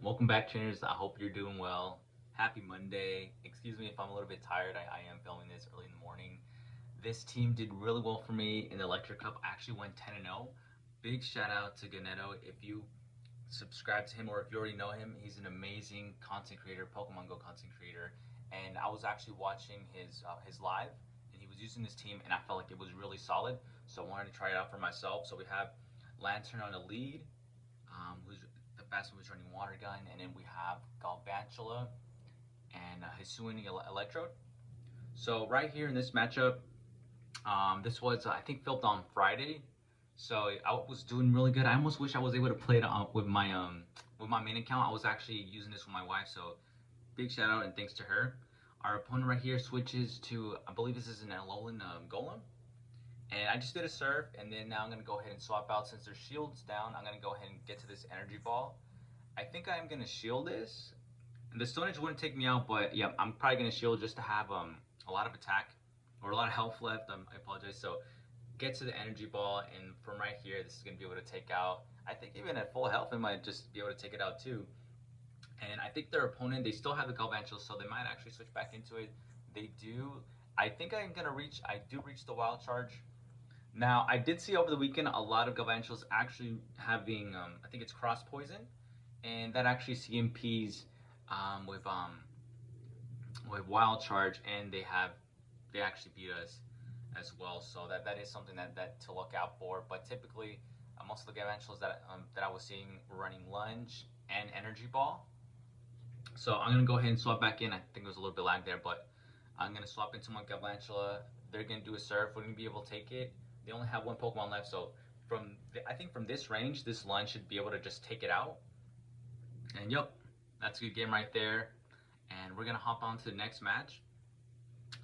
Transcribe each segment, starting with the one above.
Welcome back, trainers. I hope you're doing well. Happy Monday. Excuse me if I'm a little bit tired. I am filming this early in the morning. This team did really well for me in the Electric Cup. I actually went 10 and 0. Big shout out to Ganeto. If you subscribe to him or if you already know him, he's an amazing content creator, Pokemon Go content creator. And I was actually watching his live, and he was using this team, and I felt like it was really solid. So I wanted to try it out for myself. So we have Lantern on the lead, who's the fastest was running water gun, and then we have Galvantula and Hisuini Electrode. So right here in this matchup, this was I think filmed on Friday, so I was doing really good. I almost wish I was able to play it with my main account. I was actually using this with my wife, so big shout out and thanks to her. Our opponent right here switches to I believe this is an Alolan Golem, and I just did a serve, and then now I'm gonna go ahead and swap out since their shield's down. I'm gonna go ahead and get to this energy ball. I think I'm gonna shield this. The Stone Edge wouldn't take me out, but yeah, I'm probably gonna shield just to have a lot of attack or a lot of health left. I apologize. So get to the energy ball, and from right here, this is gonna be able to take out. I think even at full health, it might just be able to take it out too. And I think their opponent, they still have the Galvantula, so they might actually switch back into it. They do. I think I'm gonna reach. I do reach the wild charge. Now, I did see over the weekend a lot of Galvantulas actually having, I think it's cross poison, and that actually CMPs um, with um, with wild charge, and they actually beat us as well. So that is something that to look out for. But typically, most of the Galvantulas that I was seeing were running lunge and energy ball. So I'm gonna go ahead and swap back in. I think it was a little bit lag there, but I'm gonna swap into my Galvantula. They're gonna do a serve. We're gonna be able to take it. They only have one Pokemon left, so I think from this range, this line should be able to just take it out. And yep, that's a good game right there. And we're gonna hop on to the next match.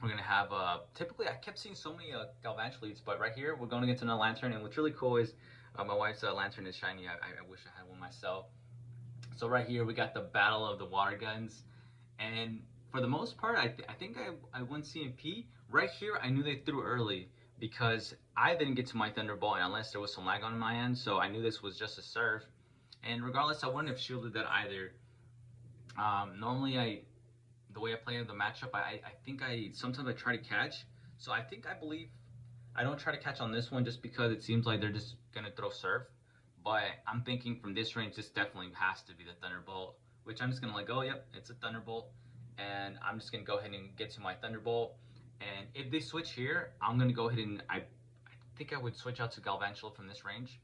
We're gonna have typically I kept seeing so many Galvantula leads, but right here we're going to get to another Lantern. And what's really cool is my wife's Lantern is shiny. I wish I had one myself. So right here we got the battle of the water guns, and for the most part, I think I won CMP. Right here, I knew they threw early because I didn't get to my Thunderbolt unless there was some lag on my end, so I knew this was just a serve. And regardless, I wouldn't have shielded that either. Normally, the way I play the matchup, I think sometimes I try to catch. So I believe I don't try to catch on this one just because it seems like they're just gonna throw serve. But I'm thinking from this range, this definitely has to be the Thunderbolt, which I'm just gonna like, oh, yep, it's a Thunderbolt, and I'm just gonna go ahead and get to my Thunderbolt. And if they switch here, I'm gonna go ahead and I think I would switch out to Galvantula from this range.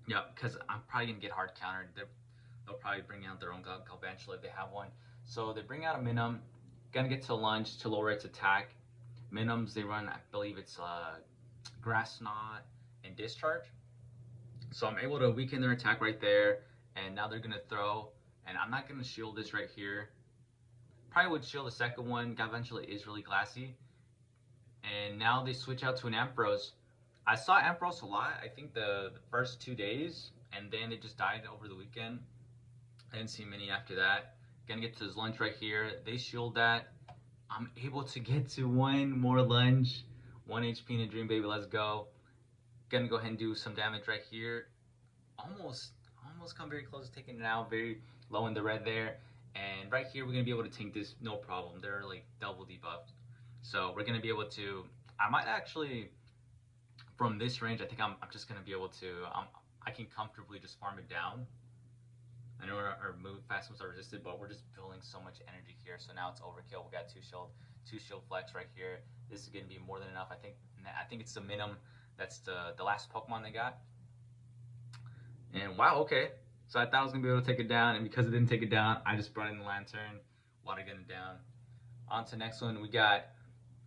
Yeah, because I'm probably gonna get hard countered. They'll probably bring out their own Galvantula if they have one. So they bring out a Minim, gonna get to lunge to lower its attack. Minims they run, I believe it's Grass Knot and Discharge. So I'm able to weaken their attack right there, and now they're gonna throw, and I'm not gonna shield this right here. Probably would shield the second one. Galvantula is really glassy, and now they switch out to an Ampharos. I saw Ampharos a lot. I think the first 2 days, and then it just died over the weekend. I didn't see many after that. Gonna get to his lunge right here. They shield that. I'm able to get to one more lunge. 1 HP in a Dream Baby. Let's go. Gonna go ahead and do some damage right here. Almost come very close to taking it out. Very low in the red there. And right here, we're gonna be able to tank this no problem. They're like double debuffed. So we're gonna be able to, I might actually, from this range, I think I'm just gonna be able to, I can comfortably just farm it down. I know our move fast moves are resisted, but we're just building so much energy here. So now it's overkill. We got two shield flex right here. This is gonna be more than enough. I think it's the Minim. That's the last Pokemon they got. And wow, okay. So I thought I was gonna be able to take it down, and because it didn't take it down, I just brought in the Lantern, water gun it down. On to the next one, we got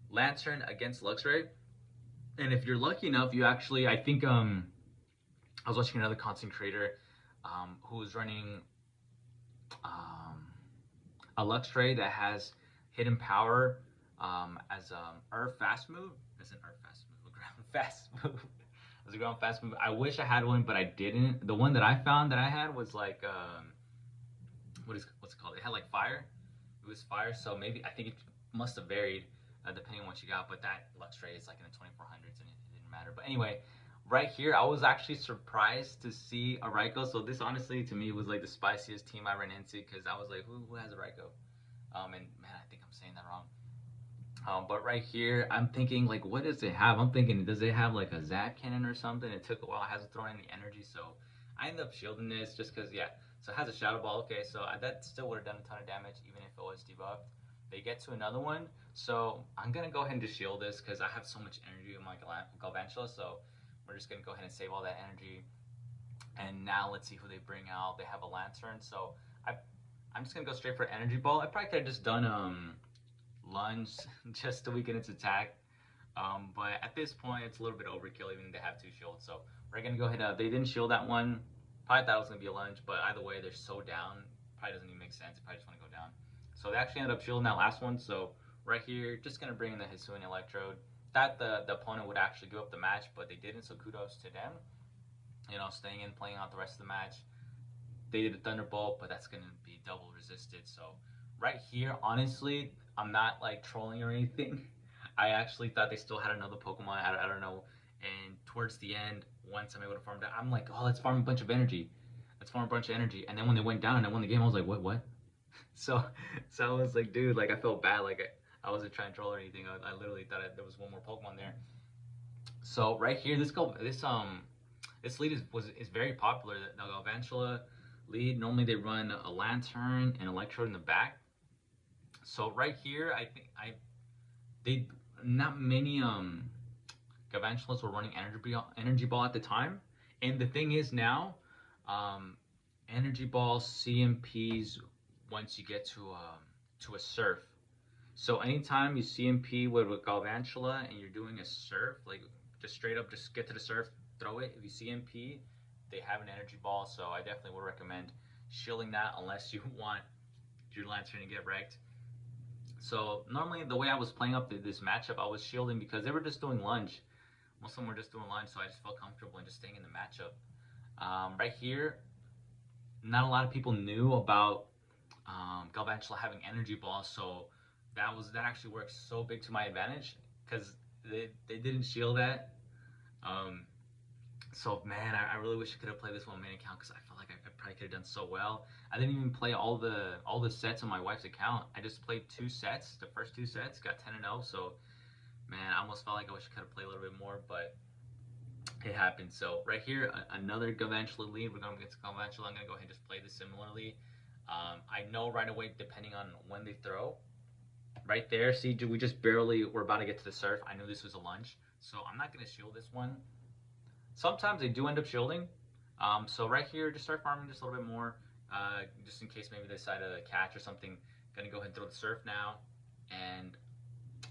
Lantern against Luxray. And if you're lucky enough, you actually, I think I was watching another content creator who was running a Luxray that has hidden power as Earth fast move. As an Earth fast move, a ground fast move. As a ground fast move. I wish I had one, but I didn't. The one that I found that I had was like what's it called? It had like fire. It was fire, so maybe I think it must have varied depending on what you got. But that Luxray is like in the 2400s, and it didn't matter. But anyway, right here, I was actually surprised to see a Raikou. So this honestly to me was like the spiciest team I ran into because I was like, who has a Raikou? And man, I think I'm saying that wrong. But right here, I'm thinking like, what does it have? I'm thinking, does it have like a zap cannon or something? It took a while. It hasn't thrown any energy, so I ended up shielding this just because, yeah. So it has a shadow ball. Okay, so that still would have done a ton of damage even if it was debuffed. They get to another one, so I'm gonna go ahead and just shield this because I have so much energy in my Galvantula. So we're just gonna go ahead and save all that energy. And now let's see who they bring out. They have a lantern, so I I'm just gonna go straight for energy ball. I probably could have just done lunge just to weaken its attack. But at this point, it's a little bit overkill, even if they have two shields. So we're gonna go ahead. They didn't shield that one. Probably thought it was gonna be a lunge, but either way, they're so down. Probably doesn't even make sense. They probably just want to go down. So they actually ended up shielding that last one. So right here, just gonna bring in the Hisuian Electrode. Thought the opponent would actually give up the match, but they didn't. So kudos to them. You know, staying in, playing out the rest of the match. They did a Thunderbolt, but that's gonna be double resisted. So right here, honestly, I'm not like trolling or anything. I actually thought they still had another Pokemon. I don't know. And towards the end, once I'm able to farm that, I'm like, oh, let's farm a bunch of energy. Let's farm a bunch of energy. And then when they went down and I won the game, I was like, what? So, so I was like, dude, like I felt bad. Like I wasn't trying to troll or anything. I literally thought there was one more Pokemon there. So right here, this lead is very popular. The Galvantula lead. Normally they run a Lantern and Electrode in the back. So right here, I think they not many Gavantulas were running energy ball at the time. And the thing is now, um, energy ball CMPs once you get to a surf. So anytime you CMP with Galvantula and you're doing a surf, like just straight up, just get to the surf, throw it. If you CMP, they have an energy ball. So I definitely would recommend shielding that unless you want your Lantern to get wrecked. So normally the way I was playing up this matchup, I was shielding because they were just doing lunge. Most of them were just doing lunge, so I just felt comfortable in just staying in the matchup. Right here, not a lot of people knew about Galvantula having energy balls, so that actually works so big to my advantage because they didn't shield that. Um, so man, I really wish I could have played this one main account because I felt like I probably could have done so well. I didn't even play all the sets on my wife's account. I just played two sets. The first two sets got 10-0. So man, I almost felt like I wish I could have played a little bit more, but it happened. So right here, another Galvantula lead. We're gonna get to Galvantula. I'm gonna go ahead and just play this similarly. I know right away, depending on when they throw. Right there, see, we just barely were about to get to the surf. I knew this was a lunge, so I'm not gonna shield this one. Sometimes they do end up shielding. So right here, just start farming just a little bit more, just in case maybe they decide to catch or something. Gonna go ahead and throw the surf now, and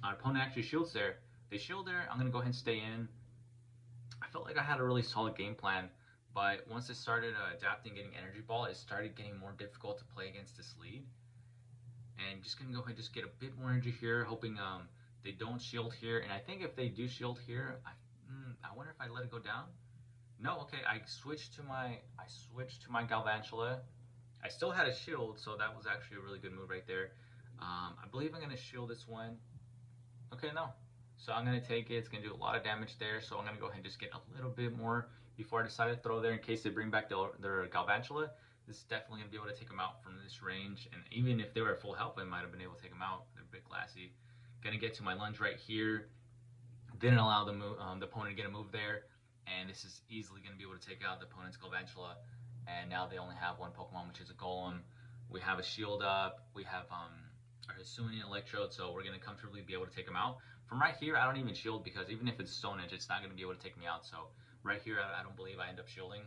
our opponent actually shields there. They shield there. I'm gonna go ahead and stay in. I felt like I had a really solid game plan, but once it started adapting, getting energy ball, it started getting more difficult to play against this lead. And just gonna go ahead and just get a bit more energy here, hoping they don't shield here. And I think if they do shield here, I wonder if I let it go down. No, okay. I switched to my Galvantula. I still had a shield, so that was actually a really good move right there. I believe I'm gonna shield this one. Okay, no. So I'm gonna take it. It's gonna do a lot of damage there. So I'm gonna go ahead and just get a little bit more before I decide to throw there in case they bring back their Galvantula. This is definitely gonna be able to take them out from this range. And even if they were at full health, I might have been able to take them out. They're a bit glassy. Gonna get to my lunge right here. Didn't allow the opponent to get a move there, and this is easily going to be able to take out the opponent's Galvantula. And now they only have one Pokemon, which is a Golem. We have a shield up. We have our Hisuian Electrode, so we're going to comfortably be able to take them out. From right here, I don't even shield because even if it's Stone Edge, it's not going to be able to take me out. So right here, I don't believe I end up shielding.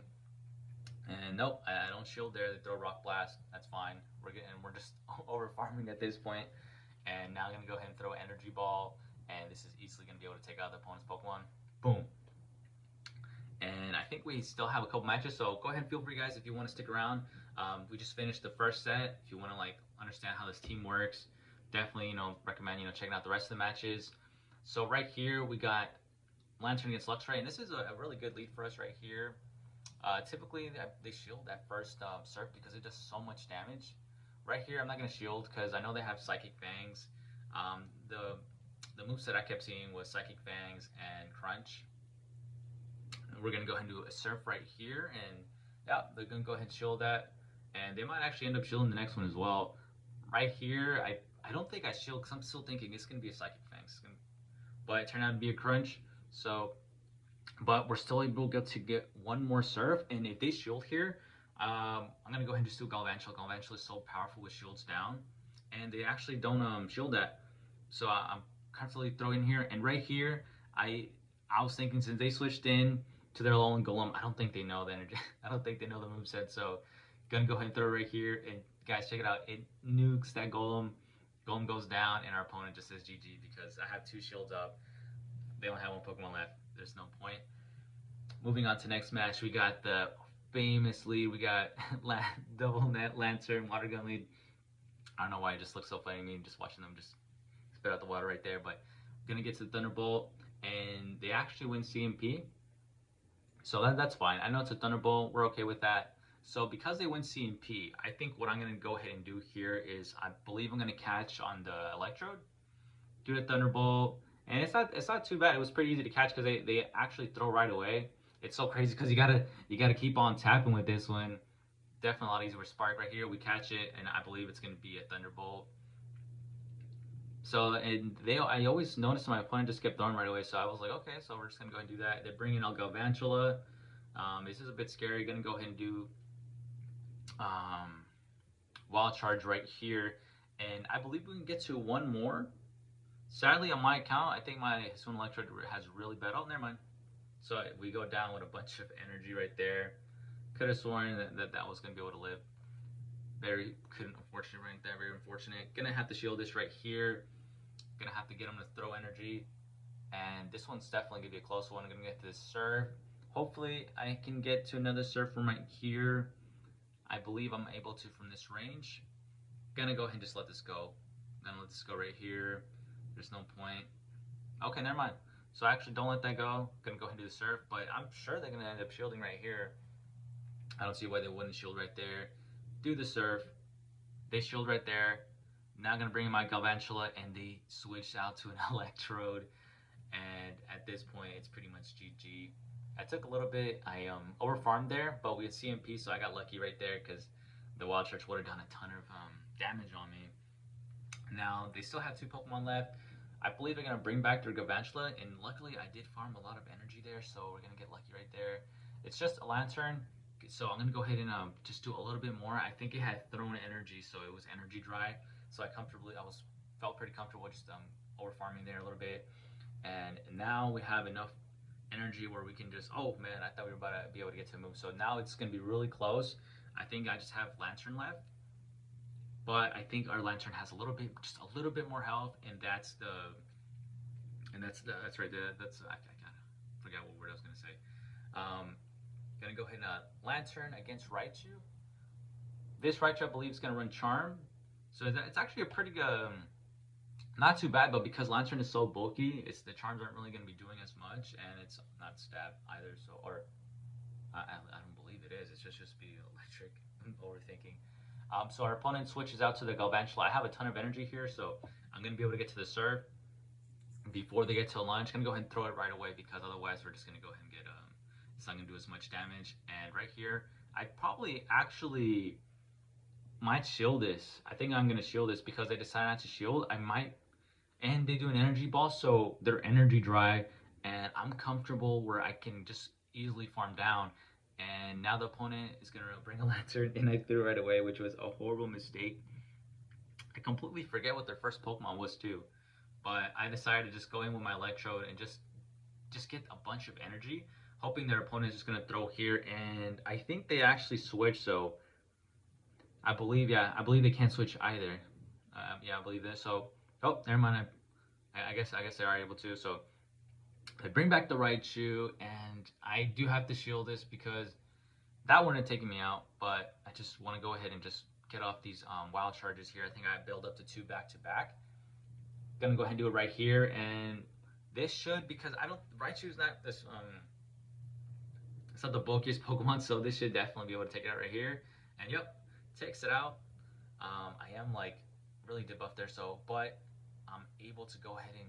And nope, I don't shield there. They throw Rock Blast. That's fine. We're just over farming at this point. And now I'm going to go ahead and throw Energy Ball. And this is easily going to be able to take out the opponent's Pokemon. Boom. And I think we still have a couple matches, so go ahead and feel free, guys, if you want to stick around. We just finished the first set. If you want to like understand how this team works, definitely recommend checking out the rest of the matches. So right here we got Lantern against Luxray, and this is a really good lead for us right here. Typically they shield that first Surf because it does so much damage. Right here I'm not going to shield because I know they have Psychic Fangs. The moveset I kept seeing was Psychic Fangs and Crunch. We're gonna go ahead and do a surf right here, and yeah, they're gonna go ahead and shield that, and they might actually end up shielding the next one as well. Right here, I don't think I shield because I'm still thinking it's gonna be a psychic fangs, but it turned out to be a crunch. So, but we're still able to get one more surf, and if they shield here, I'm gonna go ahead and just do Galvantula. Galvantula is so powerful with shields down, and they actually don't shield that. So I'm comfortably throwing here, and right here, I was thinking since they switched in to their Alolan Golem, I don't think they know the energy. I don't think they know the moveset. So gonna go ahead and throw it right here, and guys, check it out. It nukes that Golem. Golem goes down, and our opponent just says GG because I have 2 shields up. They don't have 1 Pokemon left. There's no point. Moving on to next match, we got the famous lead. We got double net lantern water gun lead. I don't know why it just looks so funny to me just watching them just spit out the water right there. But gonna get to the Thunderbolt, and they actually win CMP. So that's fine. I know it's a Thunderbolt. We're okay with that. So because they win CMP, I think what I'm going to go ahead and do here is I believe I'm going to catch on the Electrode, do the Thunderbolt, and it's not too bad. It was pretty easy to catch because they actually throw right away. It's so crazy because you gotta keep on tapping with this one. Definitely a lot easier with Spark right here. We catch it, and I believe it's going to be a Thunderbolt. So and I always noticed my opponent just kept throwing right away. So I was like, okay, so we're just gonna go ahead and do that. They're bringing out Galvantula. This is a bit scary. Gonna go ahead and do Wild Charge right here, and I believe we can get to one more. Sadly, on my account, I think my Swim Electrode has really bad. Oh, never mind. So we go down with a bunch of energy right there. Could have sworn that was gonna be able to live. Very couldn't, unfortunately, right there. Very unfortunate. Gonna have to shield this right here. Gonna have to get him to throw energy, and this one's definitely gonna be a close one. I'm gonna get to this surf. Hopefully, I can get to another surf from right here. I believe I'm able to from this range. Gonna go ahead and just let this go. Gonna let this go right here. There's no point. Okay, never mind. So actually, don't let that go. Gonna go ahead and do the surf, but I'm sure they're gonna end up shielding right here. I don't see why they wouldn't shield right there. Do the surf. They shield right there. Now gonna bring in my Galvantula, and they switch out to an Electrode. And at this point, it's pretty much GG. I took a little bit. I over farmed there, but we had CMP, so I got lucky right there because the Wild Charge would have done a ton of damage on me. Now they still have 2 Pokemon left. I believe they're gonna bring back their Galvantula, and luckily I did farm a lot of energy there, so we're gonna get lucky right there. It's just a Lantern, so I'm gonna go ahead and just do a little bit more. I think it had thrown energy, so it was energy dry. So I felt pretty comfortable just over farming there a little bit, and now we have enough energy where we can just, oh man, I thought we were about to be able to get to a move. So now it's going to be really close. I think I just have Lantern left, but I think our Lantern has just a little bit more health, and that's right there. I kind of forgot what word I was going to say. Gonna go ahead and Lantern against Raichu. This Raichu I believe is going to run Charm, so it's actually a pretty good. Not too bad, but because Lantern is so bulky, the charms aren't really going to be doing as much, and it's not stab either. So, or I don't believe it is. It's just be electric. I'm overthinking. So our opponent switches out to the Galvantula. I have a ton of energy here, so I'm going to be able to get to the surf before they get to a launch. I'm going to go ahead and throw it right away because otherwise we're just going to go ahead and get it's not going to do as much damage. And right here, I probably actually might shield this. I think I'm going to shield this because they decided not to shield. I might. And they do an energy ball, so they're energy dry, and I'm comfortable where I can just easily farm down. And now the opponent is going to bring a Lantern, and I threw it right away, which was a horrible mistake. I completely forget what their first Pokemon was too, but I decided to just go in with my Electrode and just get a bunch of energy, hoping their opponent is just going to throw here. And I think they actually switched, so I believe they can't switch either. Yeah, I believe this. So. Oh, never mind. I guess they are able to. So they bring back the Raichu, and I do have to shield this because that wouldn't have taken me out. But I just want to go ahead and just get off these Wild Charges here. I think I build up to 2 back to back. Gonna go ahead and do it right here, and this should, because Raichu's not this it's not the bulkiest Pokemon, so this should definitely be able to take it out right here. And yep, takes it out. I am like really debuffed there, but I'm able to go ahead and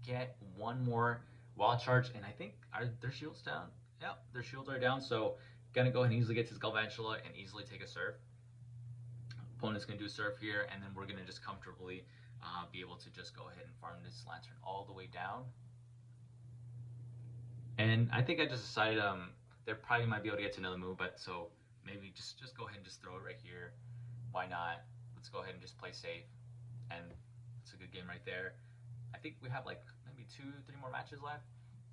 get one more Wild Charge, and I think, are their shields down? yeah, their shields are down, so gonna go ahead and easily get to this Galvantula and easily take a serve. Opponent's gonna do a serve here, and then we're gonna just comfortably be able to just go ahead and farm this Lantern all the way down. And I think I just decided they probably might be able to get to another move, but so maybe just go ahead and just throw it right here. Why not? Let's go ahead and just play safe, and it's a good game right there. I think we have like maybe 2-3 more matches left.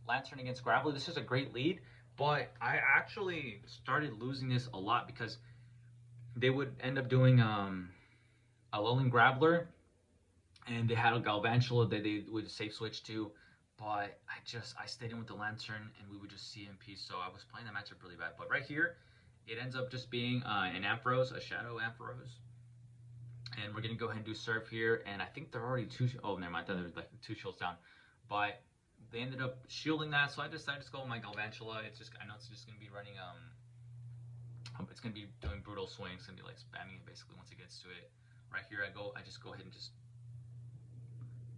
Lantern against Graveler. This is a great lead, but I actually started losing this a lot because they would end up doing a Lulling Graveler, and they had a Galvantula that they would safe switch to, but I stayed in with the Lantern, and we would just CMP, so I was playing that matchup really bad. But right here, it ends up just being an Ampharos, a Shadow Ampharos. And we're going to go ahead and do serve here, and I think they're already oh, never mind, I thought there was like 2 shields down. But they ended up shielding that, so I decided to go with my Galvantula. I know it's just going to be running, it's going to be doing brutal swings. It's going to be like spamming it basically once it gets to it. Right here, I just go ahead and just,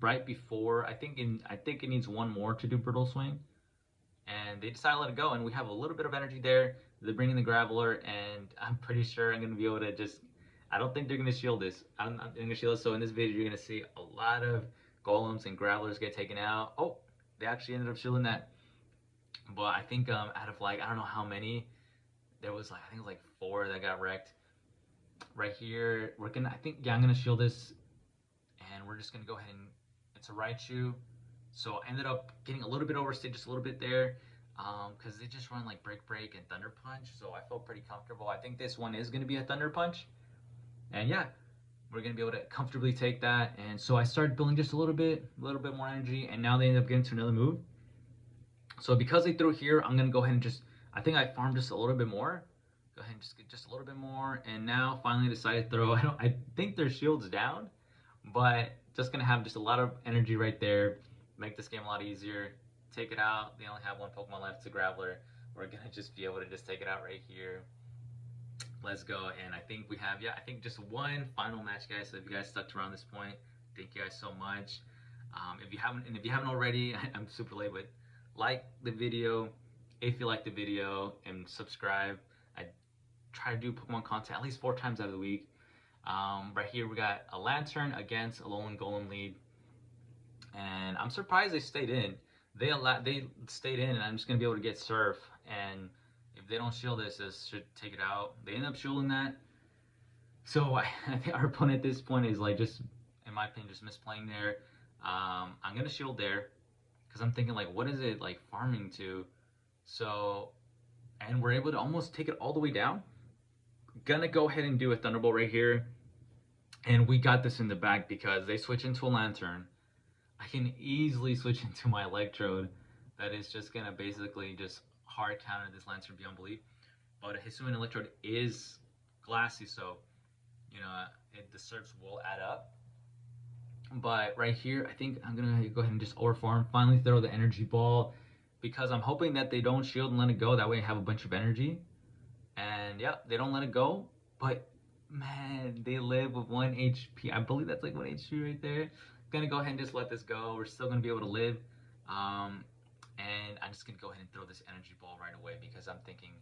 right before, I think it needs one more to do brutal swing. And they decided to let it go, and we have a little bit of energy there. They're bringing the Graveler, and I'm pretty sure I'm going to be able to just, I don't think they're going to shield this. I'm going to shield this, so in this video you're going to see a lot of Golems and Gravelers get taken out. Oh, they actually ended up shielding that. But I think out of like, I don't know how many, there was like, I think it was like 4 that got wrecked. Right here, I'm going to shield this, and we're just going to go ahead and, it's a Raichu. So I ended up getting a little bit overstayed, just a little bit there, because they just run like Break and Thunder Punch, so I felt pretty comfortable. I think this one is going to be a Thunder Punch, and yeah, we're going to be able to comfortably take that. And so I started building just a little bit more energy, and now they end up getting to another move. So because they threw here, I'm going to go ahead and just, I think I farmed just a little bit more. Go ahead and just get just a little bit more, and now finally decided to throw. I think their shield's down, but just going to have just a lot of energy right there. Make this game a lot easier. Take it out. They only have 1 Pokemon left to Graveler. We're going to just be able to just take it out right here. Let's go. And I think we have, I think just one final match, guys. So if you guys stuck around this point, thank you guys so much. If you haven't already, I'm super late, but like the video if you like the video, and subscribe. I try to do Pokemon content at least 4 times out of the week. Right here we got a Lantern against a Alolan Golem lead, and I'm surprised they stayed in. They stayed in, and I'm just gonna be able to get Surf. And if they don't shield this should take it out. They end up shielding that. So I think our opponent at this point is like, just in my opinion, just misplaying there. I'm gonna shield there because I'm thinking like, what is it like farming to? So, and we're able to almost take it all the way down. Gonna go ahead and do a Thunderbolt right here. And we got this in the bag because they switch into a Lantern. I can easily switch into my Electrode. That is just gonna basically just hard counter this Lantern beyond belief. But a Hisuian Electrode is glassy, so you know the surfs will add up. But right here, I think I'm gonna go ahead and just overfarm. Finally, throw the Energy Ball because I'm hoping that they don't shield and let it go. That way, I have a bunch of energy. And yeah, they don't let it go. But man, they live with 1 HP. I believe that's like 1 HP right there. Gonna go ahead and just let this go. We're still gonna be able to live. And I'm just gonna go ahead and throw this Energy Ball right away because I'm thinking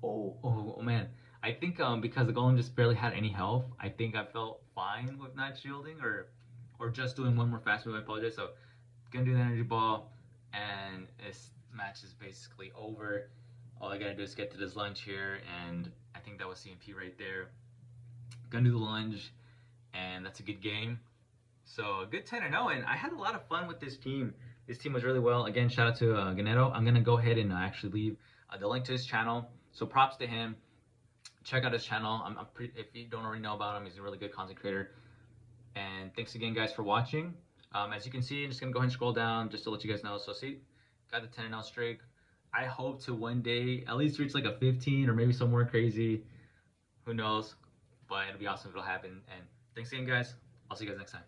oh man. I think because the Golem just barely had any health, I think I felt fine with not shielding or just doing one more fast move. I apologize. So gonna do the Energy Ball, and this match is basically over. All I gotta do is get to this lunge here, and I think that was CMP right there. Gonna do the lunge, and that's a good game. So a good 10-0, and I had a lot of fun with this team. This team was really well. Again, shout out to Ganetos. I'm gonna go ahead and actually leave the link to his channel. So props to him. Check out his channel. If you don't already know about him, he's a really good content creator. And thanks again, guys, for watching. As you can see, I'm just gonna go ahead and scroll down just to let you guys know. So see, got the 10-0 streak. I hope to one day at least reach like a 15 or maybe somewhere crazy. Who knows? But it'll be awesome if it'll happen. And thanks again, guys. I'll see you guys next time.